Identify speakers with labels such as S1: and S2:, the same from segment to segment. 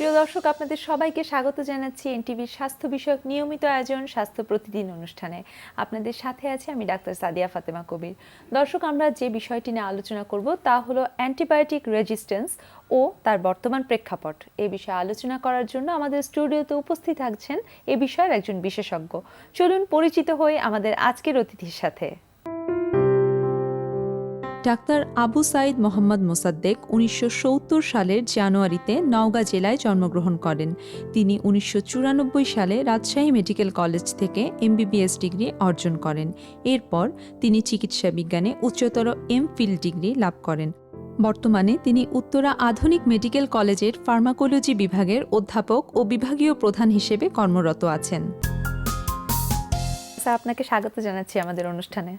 S1: প্রিয় দর্শক, আপনাদের সবাইকে স্বাগত জানাচ্ছি এনটিভির স্বাস্থ্য বিষয়ক নিয়মিত আয়োজন স্বাস্থ্য প্রতিদিন অনুষ্ঠানে। আপনাদের সাথে আছি আমি ডাক্তার সাদিয়া ফাতেমা কবির। দর্শক, আমরা যে বিষয়টি নিয়ে আলোচনা করব তা হলো অ্যান্টিবায়োটিক রেজিস্ট্যান্স ও তার বর্তমান প্রেক্ষাপট। এই বিষয়ে আলোচনা করার জন্য আমাদের স্টুডিওতে উপস্থিত থাকছেন এ বিষয়ের একজন বিশেষজ্ঞ। চলুন পরিচিত হই আমাদের আজকের অতিথির সাথে। ডাক্তার আবু সাইদ মোহাম্মদ মোসাদ্দেক 1970 সালের জানুয়ারিতে নওগাঁ জেলায় জন্মগ্রহণ করেন। তিনি 1994 সালে রাজশাহী মেডিকেল কলেজ থেকে এমবিবিএস ডিগ্রি অর্জন করেন। এরপর তিনি চিকিৎসা বিজ্ঞানে উচ্চতর এমফিল ডিগ্রি লাভ করেন। বর্তমানে তিনি উত্তরা আধুনিক মেডিকেল কলেজের ফার্মাকোলজি বিভাগের অধ্যাপক ও বিভাগীয় প্রধান হিসেবে কর্মরত আছেন। স্যার, আপনাকে স্বাগত জানাচ্ছি আমাদের অনুষ্ঠানে।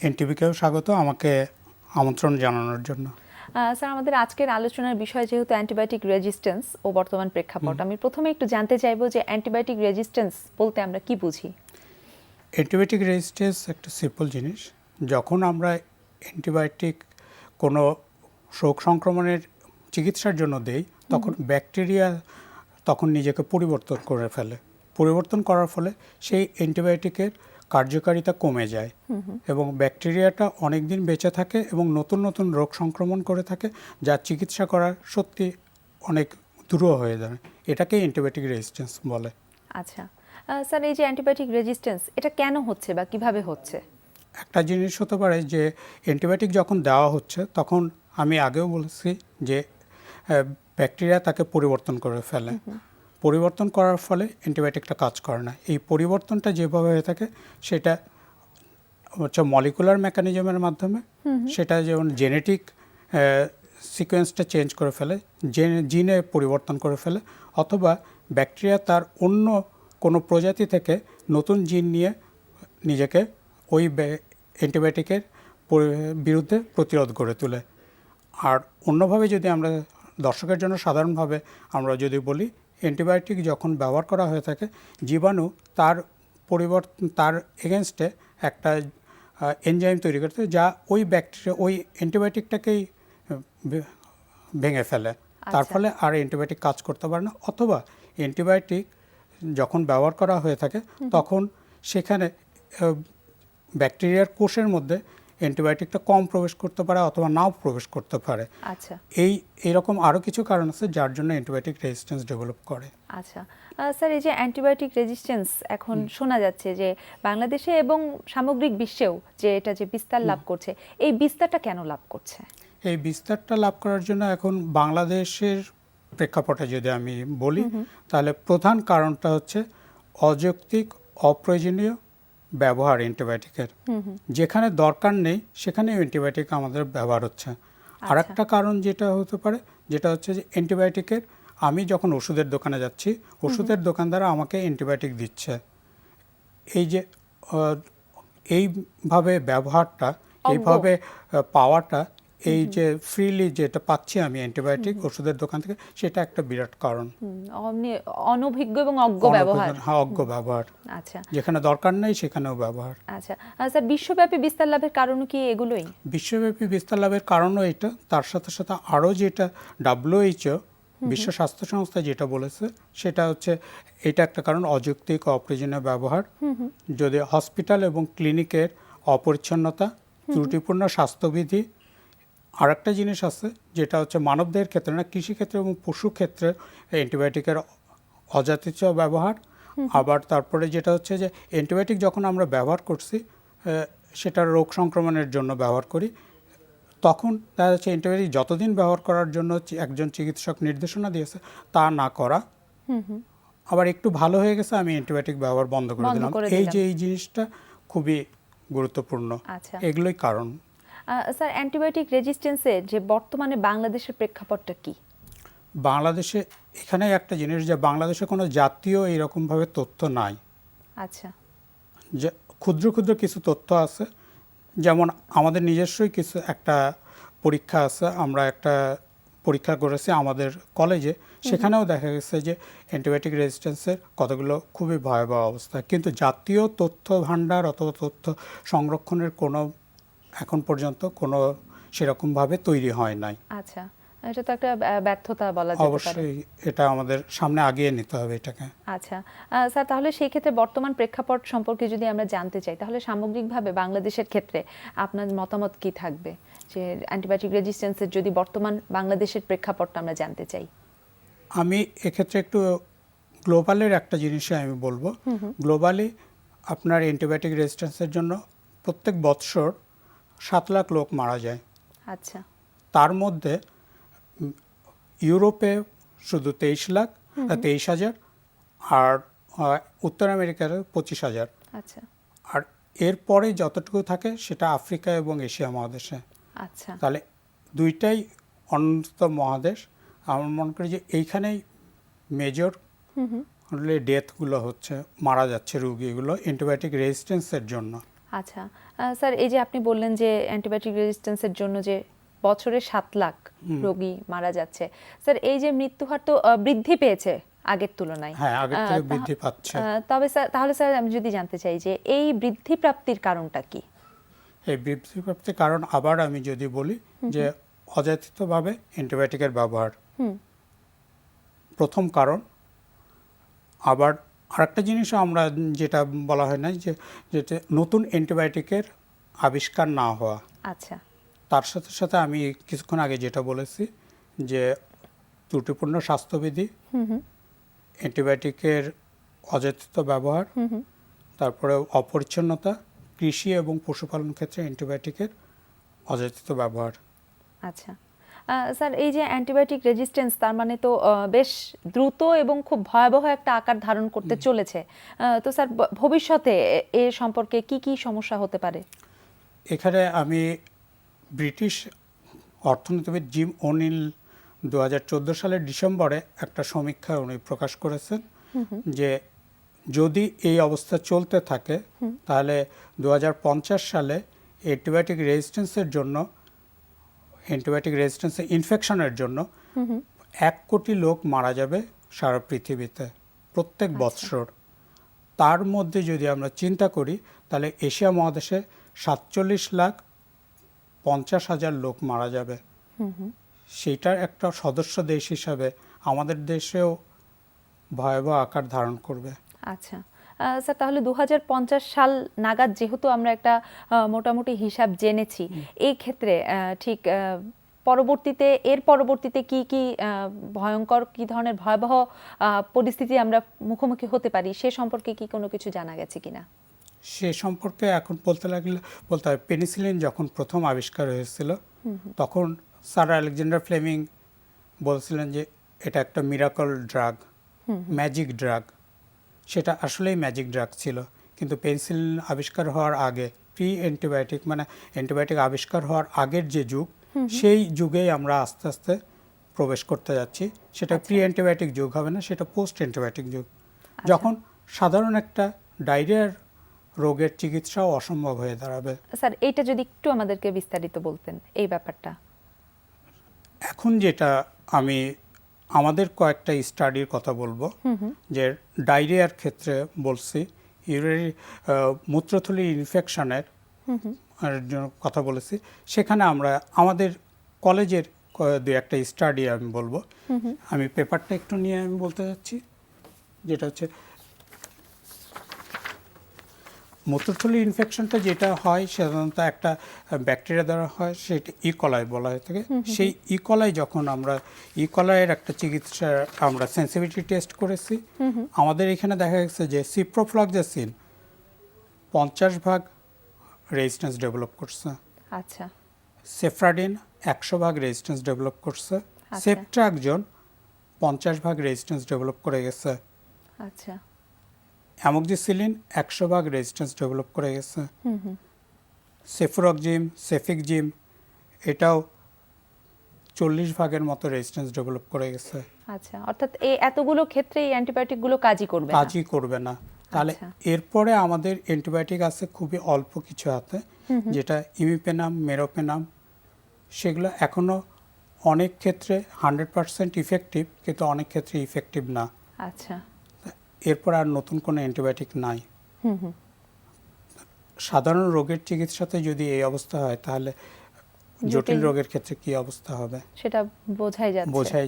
S2: এনটিভিকেও স্বাগত আমাকে আমন্ত্রণ জানানোর জন্য।
S1: স্যার, আমাদের আজকের আলোচনার বিষয় যেহেতু অ্যান্টিবায়োটিক রেজিস্ট্যান্স ও বর্তমান প্রেক্ষাপট, আমি প্রথমে একটু জানতে চাইবো যে অ্যান্টিবায়োটিক রেজিস্ট্যান্স বলতে আমরা কি বুঝি?
S2: অ্যান্টিবায়োটিক রেজিস্ট্যান্স একটা সিম্পল জিনিস। যখন আমরা অ্যান্টিবায়োটিক কোনো রোগ সংক্রমণের চিকিৎসার জন্য দেই, তখন ব্যাকটেরিয়া তখন নিজেকে পরিবর্তন করে ফেলে। পরিবর্তন করার ফলে সেই অ্যান্টিবায়োটিকের কার্যকারিতা কমে যায় এবং ব্যাকটেরিয়াটা অনেক দিন বেঁচে থাকে এবং নতুন নতুন রোগ সংক্রমণ করে থাকে, যা চিকিৎসা করার সত্যি অনেক দূরও হয়ে দাঁড়ায়। এটাকেই অ্যান্টিবায়োটিক রেজিস্ট্যান্স বলে।
S1: আচ্ছা স্যার, এই যে অ্যান্টিবায়োটিক রেজিস্ট্যান্স এটা কেন হচ্ছে বা কিভাবে হচ্ছে?
S2: একটা জিনিস হতে পারে যে অ্যান্টিবায়োটিক যখন দেওয়া হচ্ছে তখন আমি আগেও বলেছি যে ব্যাকটেরিয়া তাকে পরিবর্তন করে ফেলে। পরিবর্তন করার ফলে অ্যান্টিবায়োটিকটা কাজ করে না। এই পরিবর্তনটা যেভাবে হয়ে থাকে সেটা হচ্ছে মলিকুলার মেকানিজমের মাধ্যমে। সেটা যেমন জেনেটিক সিকোয়েন্সটা চেঞ্জ করে ফেলে, জিনে পরিবর্তন করে ফেলে, অথবা ব্যাকটেরিয়া তার অন্য কোনো প্রজাতি থেকে নতুন জিন নিয়ে নিজেকে ওই অ্যান্টিবায়োটিকের বিরুদ্ধে প্রতিরোধ গড়ে তোলে। আর অন্যভাবে যদি আমরা দর্শকের জন্য সাধারণভাবে আমরা যদি বলি, অ্যান্টিবায়োটিক যখন ব্যবহার করা হয়ে থাকে, জীবাণু তার এগেনস্টে একটা এনজাইম তৈরি করতে, যা ওই ব্যাকটেরিয়া ওই অ্যান্টিবায়োটিকটাকেই ভেঙে ফেলে। তার ফলে আর অ্যান্টিবায়োটিক কাজ করতে পারে না। অথবা অ্যান্টিবায়োটিক যখন ব্যবহার করা হয়ে থাকে তখন সেখানে ব্যাকটেরিয়ার কোষের মধ্যে অ্যান্টিবায়োটিকটা কম প্রবেশ করতে পারে অথবা নাও প্রবেশ করতে পারে।
S1: আচ্ছা,
S2: এইরকম আরও কিছু কারণ আছে যার জন্য অ্যান্টিবায়োটিক রেজিস্ট্যান্স ডেভেলপ করে।
S1: আচ্ছা স্যার, এই যে অ্যান্টিবায়োটিক রেজিস্ট্যান্স এখন শোনা যাচ্ছে যে বাংলাদেশে এবং সামগ্রিক বিশ্বেও যে এটা যে বিস্তার লাভ করছে, এই বিস্তারটা কেন লাভ করছে?
S2: এই বিস্তারটা লাভ করার জন্য এখন বাংলাদেশের প্রেক্ষাপটে যদি আমি বলি, তাহলে প্রধান কারণটা হচ্ছে অযৌক্তিক অপ্রয়োজনীয় ব্যবহার অ্যান্টিবায়োটিকের। যেখানে দরকার নেই সেখানে অ্যান্টিবায়োটিক আমাদের ব্যবহার হচ্ছে। আর একটা কারণ যেটা হতে পারে, যেটা হচ্ছে যে অ্যান্টিবায়োটিকের আমি যখন ওষুধের দোকানে যাচ্ছি, ওষুধের দোকানদার আমাকে অ্যান্টিবায়োটিক দিচ্ছে। এই যে এইভাবে ব্যবহারটা, এইভাবে পাওয়াটা, এই যে ফ্রিলি যেটা পাচ্ছি আমি অ্যান্টিবায়োটিক ওষুধের দোকান থেকে, সেটা একটা বিরাট কারণ।
S1: অনভিজ্ঞ এবং অজ্ঞ ব্যবহার।
S2: হ্যাঁ, অজ্ঞ ব্যবহার।
S1: আচ্ছা,
S2: যেখানে দরকার নেই সেখানেও ব্যবহার।
S1: আচ্ছা স্যার, বিশ্বব্যাপী বিস্তার লাভের কারণও কি এগুলোই?
S2: বিশ্বব্যাপী বিস্তার লাভের কারণও এটা। তার সাথে সাথে আরও যেটা WHO বিশ্ব স্বাস্থ্য সংস্থা যেটা বলেছে সেটা হচ্ছে এটা একটা কারণ, অযৌক্তিক অপ্রয়োজনীয় ব্যবহার। যদি হসপিটাল এবং ক্লিনিকের অপরিচ্ছন্নতা, ত্রুটিপূর্ণ স্বাস্থ্যবিধি। আর একটা জিনিস আছে যেটা হচ্ছে মানবদেহের ক্ষেত্রে না, কৃষিক্ষেত্রে এবং পশু ক্ষেত্রে অ্যান্টিবায়োটিকের অযাচিত ব্যবহার। আবার তারপরে যেটা হচ্ছে যে অ্যান্টিবায়োটিক যখন আমরা ব্যবহার করছি সেটা রোগ সংক্রমণের জন্য ব্যবহার করি, তখন দেখা যাচ্ছে অ্যান্টিবায়োটিক যতদিন ব্যবহার করার জন্য একজন চিকিৎসক নির্দেশনা দিয়েছে তা না করা, আবার একটু ভালো হয়ে গেছে আমি অ্যান্টিবায়োটিক ব্যবহার বন্ধ করে দিলাম। এই জিনিসটা খুবই গুরুত্বপূর্ণ। এগুলোই কারণ।
S1: স্যার, অ্যান্টিবায়োটিক রেজিস্ট্যান্সের যে বর্তমানে বাংলাদেশের প্রেক্ষাপটটা কি?
S2: বাংলাদেশে এখানে একটা জিনিস, যে বাংলাদেশে কোনো জাতীয় এইরকমভাবে তথ্য নাই।
S1: আচ্ছা,
S2: যে ক্ষুদ্র ক্ষুদ্র কিছু তথ্য আছে, যেমন আমাদের নিজস্বই কিছু একটা পরীক্ষা আছে, আমরা একটা পরীক্ষা করেছি আমাদের কলেজে, সেখানেও দেখা গেছে যে অ্যান্টিবায়োটিক রেজিস্ট্যান্সের কতগুলো খুবই ভয়াবহ অবস্থা। কিন্তু জাতীয় তথ্য ভাণ্ডার অথবা তথ্য সংরক্ষণের কোনো এখন পর্যন্ত কোনো সেরকমভাবে তৈরি হয় নাই।
S1: আচ্ছা এটা তো একটা ব্যর্থতা বলা যেতে পারে।
S2: অবশ্যই এটা আমাদের সামনে আগিয়ে নিতে হবে এটাকে।
S1: আচ্ছা স্যার, তাহলে সেই ক্ষেত্রে বর্তমান প্রেক্ষাপট সম্পর্কে যদি আমরা জানতে চাই, তাহলে সামগ্রিকভাবে বাংলাদেশের ক্ষেত্রে আপনার মতামত কি থাকবে, যে অ্যান্টিবায়োটিক রেজিস্ট্যান্সের যদি বর্তমান বাংলাদেশের প্রেক্ষাপটটা আমরা জানতে চাই?
S2: আমি এক্ষেত্রে একটু গ্লোবালের একটা জিনিসই আমি বলবো। গ্লোবালি আপনার অ্যান্টিবায়োটিক রেজিস্ট্যান্সের জন্য প্রত্যেক বৎসর 7 লাখ লোক মারা যায়।
S1: আচ্ছা
S2: তার মধ্যে ইউরোপে শুধু 23,000 আর উত্তর আমেরিকার 25,000।
S1: আচ্ছা
S2: আর এরপরে যতটুকু থাকে সেটা আফ্রিকা এবং এশিয়া মহাদেশে।
S1: আচ্ছা
S2: তাহলে দুইটাই অন্যতম মহাদেশ। আমার মনে করি যে এইখানেই মেজর ডেথগুলো হচ্ছে, মারা যাচ্ছে রোগীগুলো অ্যান্টিবায়োটিক রেজিস্ট্যান্সের জন্য।
S1: আচ্ছা স্যার, এই যে আপনি বললেন যে অ্যান্টিবায়োটিক রেজিস্ট্যান্সের জন্য যে বছরে 7 লাখ রোগী মারা যাচ্ছে, স্যার এই যে মৃত্যু হার তো বৃদ্ধি পেয়েছে আগের তুলনায়।
S2: হ্যাঁ, আগের থেকে বৃদ্ধি পাচ্ছে।
S1: তবে স্যার, তাহলে স্যার আমি যদি জানতে চাই যে এই বৃদ্ধি প্রাপ্তির কারণটা কি?
S2: এই বৃদ্ধি প্রাপ্তির কারণ আবার আমি যদি বলি যে অযাচিতভাবে অ্যান্টিবায়োটিকের ব্যবহার প্রথম কারণ। আবার আরেকটা জিনিসও আমরা যেটা বলা হয় না যে যেটা নতুন অ্যান্টিবায়োটিকের আবিষ্কার না হওয়া।
S1: আচ্ছা
S2: তার সাথে সাথে আমি কিছুক্ষণ আগে যেটা বলেছি যে ত্রুটিপূর্ণ স্বাস্থ্যবিধি, অ্যান্টিবায়োটিকের অযাচিত ব্যবহার, তারপরে অপরিচ্ছন্নতা, কৃষি এবং পশুপালন ক্ষেত্রে অ্যান্টিবায়োটিকের অযাচিত ব্যবহার।
S1: আচ্ছা স্যার, এই যে অ্যান্টিবায়োটিক রেজিস্ট্যান্স, তার মানে তো বেশ দ্রুত এবং খুব ভয়াবহ একটা আকার ধারণ করতে চলেছে। তো স্যার ভবিষ্যতে এর সম্পর্কে কি কি সমস্যা হতে পারে?
S2: এখানে আমি ব্রিটিশ অর্থনীতিবিদ জিম ওনিল 2014 সালের ডিসেম্বরে একটা সমীক্ষা উনি প্রকাশ করেছেন যে যদি এই অবস্থা চলতে থাকে তাহলে 2050 সালে অ্যান্টিবায়োটিক রেজিস্ট্যান্সের ইনফেকশনের জন্য 1 কোটি লোক মারা যাবে সারা পৃথিবীতে প্রত্যেক বৎসর। তার মধ্যে যদি আমরা চিন্তা করি তাহলে এশিয়া মহাদেশে 47,50,000 লোক মারা যাবে। সেইটার একটা সদস্য দেশ হিসাবে আমাদের দেশেও ভয়াবহ আকার ধারণ করবে।
S1: আচ্ছা স্যার, তাহলে 2050 সাল নাগাদ যেহেতু আমরা একটা মোটামুটি হিসাব জেনেছি, এই ক্ষেত্রে ঠিক এর পরবর্তীতে কি কি ভয়ঙ্কর, কি ধরনের ভয়াবহ পরিস্থিতি আমরা মুখোমুখি হতে পারি, সে সম্পর্কে কি কোনো কিছু জানা গেছে কিনা?
S2: সে সম্পর্কে এখন বলতে হয় পেনিসিলিন যখন প্রথম আবিষ্কার হয়েছিল তখন স্যার আলেকজান্ডার ফ্লেমিং বলছিলেন যে এটা একটা মিরাকল ড্রাগ, ম্যাজিক ড্রাগ। সেটা আসলেই ম্যাজিক ড্রাগ ছিল, কিন্তু পেনিসিলিন আবিষ্কার হওয়ার আগে অ্যান্টিবায়োটিক আবিষ্কার হওয়ার আগের যে যুগ, সেই যুগেই আমরা আস্তে আস্তে প্রবেশ করতে যাচ্ছি। সেটা অ্যান্টিবায়োটিক যুগ হবে না, সেটা পোস্ট অ্যান্টিবায়োটিক যুগ, যখন সাধারণ একটা ডায়রিয়ার রোগের চিকিৎসাও অসম্ভব হয়ে দাঁড়াবে।
S1: স্যার এইটা যদি একটু আমাদেরকে বিস্তারিত বলতেন এই ব্যাপারটা।
S2: এখন যেটা আমি আমাদের কয়েকটা স্টাডির কথা বলবো, যে ডায়রিয়ার ক্ষেত্রে বলছি, মূত্রথলির ইনফেকশনের জন্য কথা বলেছি। সেখানে আমরা আমাদের কলেজের দু একটা স্টাডি আমি বলবো। আমি পেপারটা একটু নিয়ে আমি বলতে যাচ্ছি, যেটা হচ্ছে মূত্রথলির ইনফেকশনটা যেটা হয় সাধারণত একটা ব্যাকটেরিয়া দ্বারা হয়, সেটা ইকলাই বলা হয়ে থাকে। সেই ইকলাই যখন আমরা ইকলাইয়ের একটা চিকিৎসা আমরা সেন্সিটিভিটি টেস্ট করেছি, আমাদের এখানে দেখা গেছে যে সিপ্রোফ্লক্সাসিন 50% রেজিস্ট্যান্স ডেভেলপ করছে।
S1: আচ্ছা।
S2: সেফ্রাডিন 100% রেজিস্ট্যান্স ডেভেলপ করছে। সেফট্রাকজোন 50% রেজিস্ট্যান্স ডেভেলপ করে গেছে।
S1: আচ্ছা।
S2: অ্যামোক্সিসিলিন 100% রেজিস্ট্যান্স ডেভেলপ করে গেছে। সেফুরক্সিম, সেফিকজিম এটাও 40% মতো রেজিস্ট্যান্স ডেভেলপ করে গেছে।
S1: আচ্ছা, অর্থাৎ এই এতগুলো ক্ষেত্রে এই অ্যান্টিবায়োটিকগুলো কাজই করবে না।
S2: তাহলে এরপরে আমাদের অ্যান্টিবায়োটিক আছে খুবই অল্প কিছু হাতে, যেটা ইমিপেনাম, মেরোপেনাম, সেগুলো এখনো অনেক ক্ষেত্রে 100% ইফেক্টিভ, কিন্তু অনেক ক্ষেত্রে ইফেক্টিভ না।
S1: আচ্ছা।
S2: এরপর আর নতুন কোনো অ্যান্টিবায়োটিক নাই। সাধারণ রোগের চিকিৎসাতে যদি এই অবস্থা হয় তাহলে জটিল রোগের ক্ষেত্রে কি অবস্থা হবে
S1: সেটা বোঝাই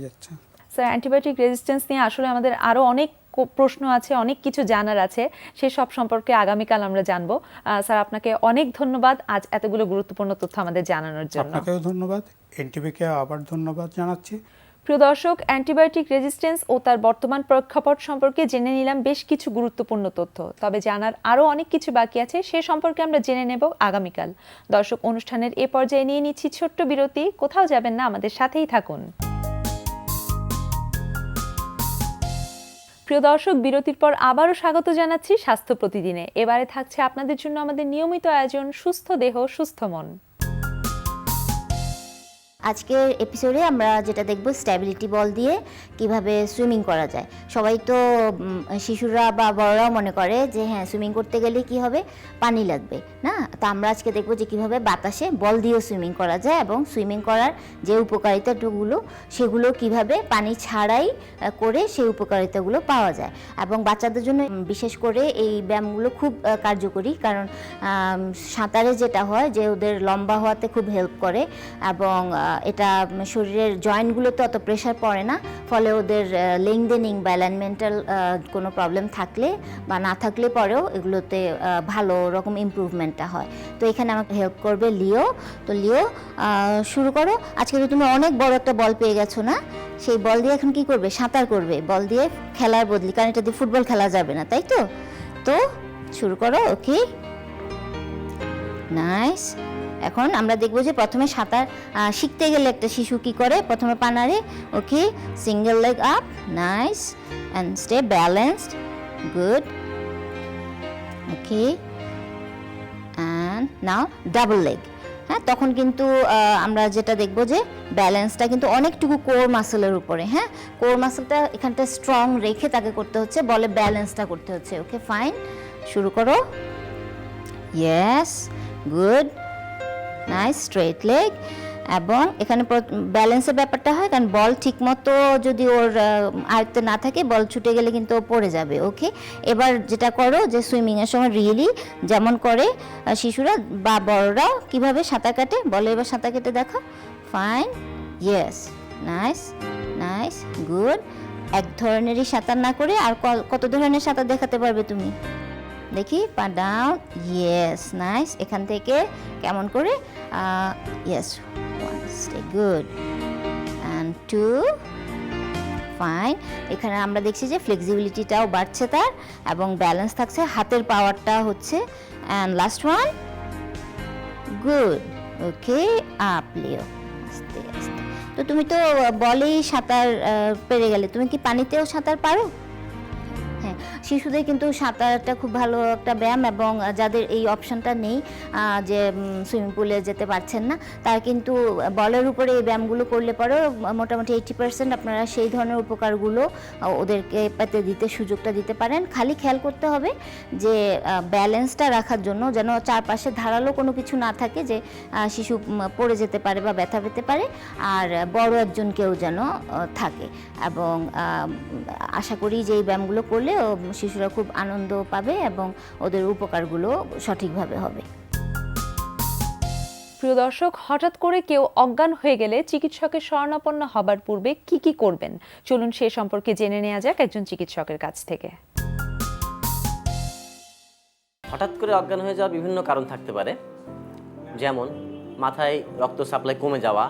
S2: যাচ্ছে।
S1: স্যার, অ্যান্টিবায়োটিক রেজিস্ট্যান্স নিয়ে আসলে আমাদের আরো অনেক প্রশ্ন আছে, অনেক কিছু জানার আছে, সেসব সম্পর্কে আগামীকাল আমরা জানবো। স্যার, আপনাকে অনেক ধন্যবাদ আজ এতগুলো গুরুত্বপূর্ণ তথ্য আমাদের জানানোর জন্য।
S2: আপনাকেও ধন্যবাদ, এনটিভিকে আবার ধন্যবাদ জানাচ্ছি।
S1: প্রিয় দর্শক, অ্যান্টিবায়োটিক রেজিস্ট্যান্স ও তার বর্তমান প্রেক্ষাপট সম্পর্কে জেনে নিলাম বেশ কিছু গুরুত্বপূর্ণ তথ্য, তবে জানার আরও অনেক কিছু বাকি আছে, সে সম্পর্কে আমরা জেনে নেব আগামীকাল। দর্শক, অনুষ্ঠানের এ পর্যায়ে নিয়ে নিচ্ছি ছোট্ট বিরতি, কোথাও যাবেন না, আমাদের সাথেই থাকুন। প্রিয় দর্শক, বিরতির পর আবারও স্বাগত জানাচ্ছি স্বাস্থ্য প্রতিদিনে। এবারে থাকছে আপনাদের জন্য আমাদের নিয়মিত আয়োজন সুস্থ দেহ সুস্থ মন।
S3: আজকের এপিসোডে আমরা যেটা দেখব স্ট্যাবিলিটি বল দিয়ে কিভাবে সুইমিং করা যায়। সবাই তো শিশুরা বা বড়রাও মনে করে যে হ্যাঁ, সুইমিং করতে গেলে কি হবে, পানি লাগবে না। তো আমরা আজকে দেখব যে কিভাবে বাতাসে বল দিয়েও সুইমিং করা যায় এবং সুইমিং করার যে উপকারিতাগুলো সেগুলো কিভাবে পানি ছাড়াই করে সেই উপকারিতাগুলো পাওয়া যায়। এবং বাচ্চাদের জন্য বিশেষ করে এই ব্যায়ামগুলো খুব কার্যকরী, কারণ সাঁতারে যেটা হয় যে ওদের লম্বা হওয়াতে খুব হেল্প করে এবং এটা শরীরের জয়েন্টগুলোতে অত প্রেশার পড়ে না, ফলে ওদের লেংদেনিং বা অ্যালাইনমেন্টাল কোনো প্রবলেম থাকলে বা না থাকলে পরেও এগুলোতে ভালো রকম ইমপ্রুভমেন্টটা হয়। তো এখানে আমাকে হেল্প করবে লিও। তো লিও, শুরু করো। আজকে তো তুমি অনেক বড় একটা বল পেয়ে গেছো না, সেই বল দিয়ে এখন কি করবে, সাঁতার করবে বল দিয়ে খেলার বদলি, কারণ এটা দিয়ে ফুটবল খেলা যাবে না, তাই তো? তো শুরু করো। ওকে, নাইস। এখন আমরা দেখব যে প্রথমে সাঁতার শিখতে গেলে একটা শিশু কি করে, প্রথমে পানারে। Okay, single leg up, nice, and stay balanced, good. Okay, and now double leg. হ্যাঁ, তখন কিন্তু আমরা যেটা দেখব যে ব্যালেন্সটা কিন্তু অনেকটুকু কোর মাসেলের উপরে। হ্যাঁ, কোর মাসেলটা এখানটা স্ট্রং রেখে তাকে করতে হচ্ছে, বলে ব্যালেন্সটা করতে হচ্ছে। ওকে, ফাইন, শুরু করো। Yes, good, nice, straight leg. এবং এখানে ব্যালেন্সের ব্যাপারটা হয়, কারণ বল ঠিকমতো যদি ওর আয়ত্তে না থাকে, বল ছুটে গেলে কিন্তু ও পড়ে যাবে। ওকে, এবার যেটা করো যে সুইমিংয়ের সময় রিয়েলি যেমন করে শিশুরা বা বড়রাও কিভাবে সাঁতার কাটে, বলো এবার সাঁতার কেটে দেখো। Fine, yes, nice, nice, good. এক ধরনেরই সাঁতার না করে আর কত ধরনের সাঁতার দেখাতে পারবে তুমি? দেখি, পা ডাউন, ইয়েস, নাইস। এখান থেকে কেমন করে, yes, one, stay, good, and two, fine. এখানে আমরা দেখছি যে ফ্লেক্সিবিলিটিটাও বাড়ছে তার এবং ব্যালেন্স থাকছে, হাতের পাওয়ারটা হচ্ছে। And last one, good. Okay, up লিও, আস্তে আস্তে। তো তুমি তো বলেই সাঁতার পেরে গেলে, তুমি কি পানিতেও সাঁতার পারো? হ্যাঁ, শিশুদের কিন্তু সাঁতারটা খুব ভালো একটা ব্যায়াম, এবং যাদের এই অপশনটা নেই যে সুইমিং পুলে যেতে পারছেন না, তারা কিন্তু বলের উপরে এই ব্যায়ামগুলো করলে পরেও মোটামুটি 80% আপনারা সেই ধরনের উপকারগুলো ওদেরকে পেতে দিতে সুযোগটা দিতে পারেন। খালি খেয়াল করতে হবে যে ব্যালেন্সটা রাখার জন্য যেন চারপাশে ধারালো কোনো কিছু না থাকে যে শিশু পড়ে যেতে পারে বা ব্যথা পেতে পারে, আর বড় একজন কেউ যেন থাকে। এবং আশা করি যে এই ব্যায়ামগুলো করলে শিশুরা খুব আনন্দ পাবে এবং ওদের উপকারগুলো সঠিকভাবে হবে।
S1: প্রিয় দর্শক, হঠাৎ করে কেউ অজ্ঞান হয়ে গেলে চিকিৎসকের শরণাপন্ন হবার পূর্বে কি কি করবেন, চলুন সে সম্পর্কে জেনে নেওয়া যাক একজন চিকিৎসকের কাছ থেকে।
S4: হঠাৎ করে অজ্ঞান হয়ে যাওয়ার বিভিন্ন কারণ থাকতে পারে, যেমন মাথায় রক্ত সাপ্লাই কমে যাওয়া,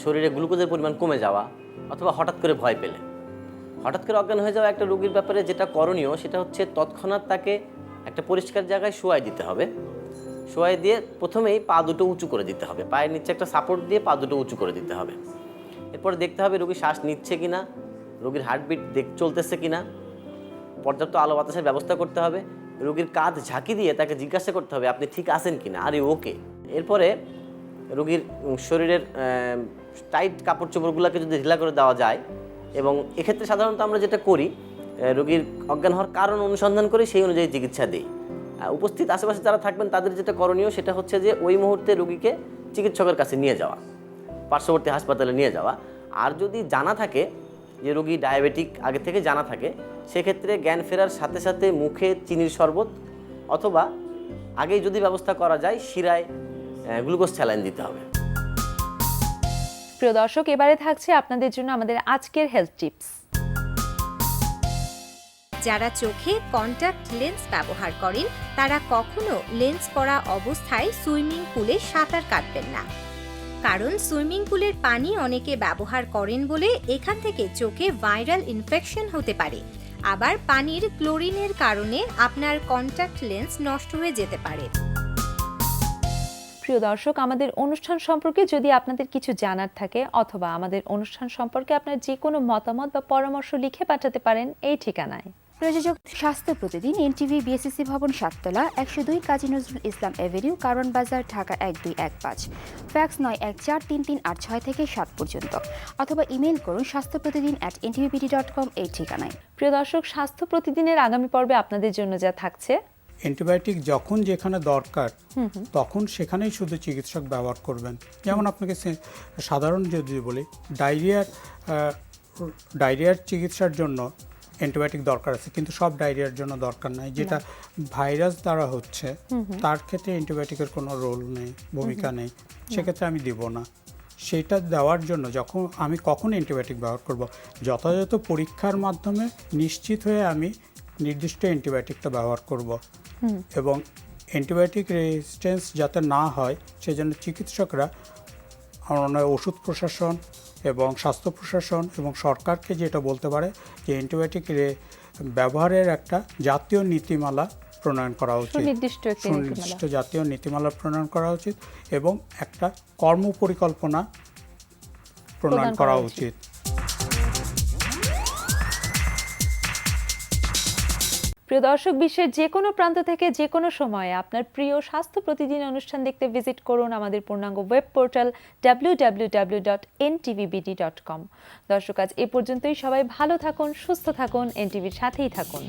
S4: শরীরে গ্লুকোজের পরিমাণ কমে যাওয়া, অথবা হঠাৎ করে ভয় পেলে। হঠাৎ করে অজ্ঞান হয়ে যাওয়া একটা রোগীর ব্যাপারে যেটা করণীয় সেটা হচ্ছে তৎক্ষণাৎ তাকে একটা পরিষ্কার জায়গায় শোয়াই দিতে হবে। শোয়াই দিয়ে প্রথমেই পা দুটো উঁচু করে দিতে হবে, পায়ের নিচে একটা সাপোর্ট দিয়ে পা দুটো উঁচু করে দিতে হবে। এরপরে দেখতে হবে রোগী শ্বাস নিচ্ছে কিনা, রোগীর হার্টবিট চলতেছে কিনা, পর্যাপ্ত আলো বাতাসের ব্যবস্থা করতে হবে। রোগীর কাঁধ ঝাঁকি দিয়ে তাকে জিজ্ঞাসা করতে হবে আপনি ঠিক আছেন কিনা, আরে ওকে। এরপরে রোগীর শরীরের টাইট কাপড় চোপড়গুলোকে যদি ঢিলা করে দেওয়া যায়, এবং এক্ষেত্রে সাধারণত আমরা যেটা করি, রোগীর অজ্ঞান হওয়ার কারণ অনুসন্ধান করে সেই অনুযায়ী চিকিৎসা দিই। উপস্থিত আশেপাশে যারা থাকবেন তাদের যেটা করণীয় সেটা হচ্ছে যে ওই মুহূর্তে রোগীকে চিকিৎসকের কাছে নিয়ে যাওয়া, পার্শ্ববর্তী হাসপাতালে নিয়ে যাওয়া। আর যদি জানা থাকে যে রোগী ডায়াবেটিক আগে থেকে জানা থাকে, সেক্ষেত্রে জ্ঞান ফেরার সাথে সাথে মুখে চিনির শরবত অথবা আগেই যদি ব্যবস্থা করা যায় শিরায় গ্লুকোজ স্যালাইন দিতে হবে।
S1: প্রিয় দর্শক, এবারে থাকছে আপনাদের জন্য আমাদের আজকের হেলথ টিপস।
S5: যারা চোখে কন্টাক্ট লেন্স ব্যবহার করেন তারা কখনো লেন্স পরা অবস্থায় সুইমিং পুলে সাঁতার কাটবেন না, কারণ সুইমিং পুলের পানি অনেকে ব্যবহার করেন বলে এখান থেকে চোখে ভাইরাল ইনফেকশন হতে পারে। আবার পানির ক্লোরিনের কারণে আপনার কন্টাক্ট লেন্স নষ্ট হয়ে যেতে পারে।
S1: প্রিয় দর্শক, আমাদের অনুষ্ঠান সম্পর্কে যদি আপনাদের কিছু জানার থাকে অথবা আমাদের অনুষ্ঠান সম্পর্কে আপনার যে কোনো মতামত বা পরামর্শ লিখে পাঠাতে পারেন এই ঠিকানায়।
S6: প্রযোজক স্বাস্থ্য প্রতিদিন, এনটিভি, বিএসসি ভবন, 7তলা, 102 কাজী নজরুল ইসলাম এভিনিউ, কারণ বাজার, ঢাকা 1215। ফ্যাক্স 914338 থেকে 7 পর্যন্ত, অথবা ইমেল করুন স্বাস্থ্যপ্রতিদিন@ntvbd.com এই ঠিকানায়।
S1: প্রিয় দর্শক, স্বাস্থ্য প্রতিদিনের আগামী পর্বে আপনাদের জন্য যা থাকছে:
S2: অ্যান্টিবায়োটিক যখন যেখানে দরকার তখন সেখানেই শুধু চিকিৎসক ব্যবহার করবেন। যেমন আপনাকে সাধারণ যদি বলি, ডায়রিয়ার চিকিৎসার জন্য অ্যান্টিবায়োটিক দরকার আছে, কিন্তু সব ডায়রিয়ার জন্য দরকার নাই। যেটা ভাইরাস দ্বারা হচ্ছে তার ক্ষেত্রে অ্যান্টিবায়োটিকের কোনো রোল নেই, ভূমিকা নেই, সেক্ষেত্রে আমি দিব না। সেটা দেওয়ার জন্য কখন অ্যান্টিবায়োটিক ব্যবহার করব, যথাযথ পরীক্ষার মাধ্যমে নিশ্চিত হয়ে আমি নির্দিষ্ট অ্যান্টিবায়োটিকটা ব্যবহার করব। এবং অ্যান্টিবায়োটিক রেজিস্ট্যান্স যাতে না হয় সেজন্য চিকিৎসকরা ওষুধ প্রশাসন এবং স্বাস্থ্য প্রশাসন এবং সরকারকে যেটা বলতে পারে যে অ্যান্টিবায়োটিক ব্যবহারের একটা জাতীয় নীতিমালা প্রণয়ন করা উচিত, সুনির্দিষ্ট জাতীয় নীতিমালা প্রণয়ন করা উচিত এবং একটা কর্মপরিকল্পনা প্রণয়ন করা উচিত।
S1: প্রিয় দর্শক, বিশ্বের যে কোনো প্রান্ত থেকে যে কোনো সময়ে আপনার প্রিয় স্বাস্থ্য প্রতিদিন অনুষ্ঠান দেখতে ভিজিট করুন আমাদের পূর্ণাঙ্গ ওয়েব পোর্টাল www.ntvbd.com। দর্শক, আজ এ পর্যন্তই। সবাই ভালো থাকুন, সুস্থ থাকুন, এনটিভির সাথেই থাকুন।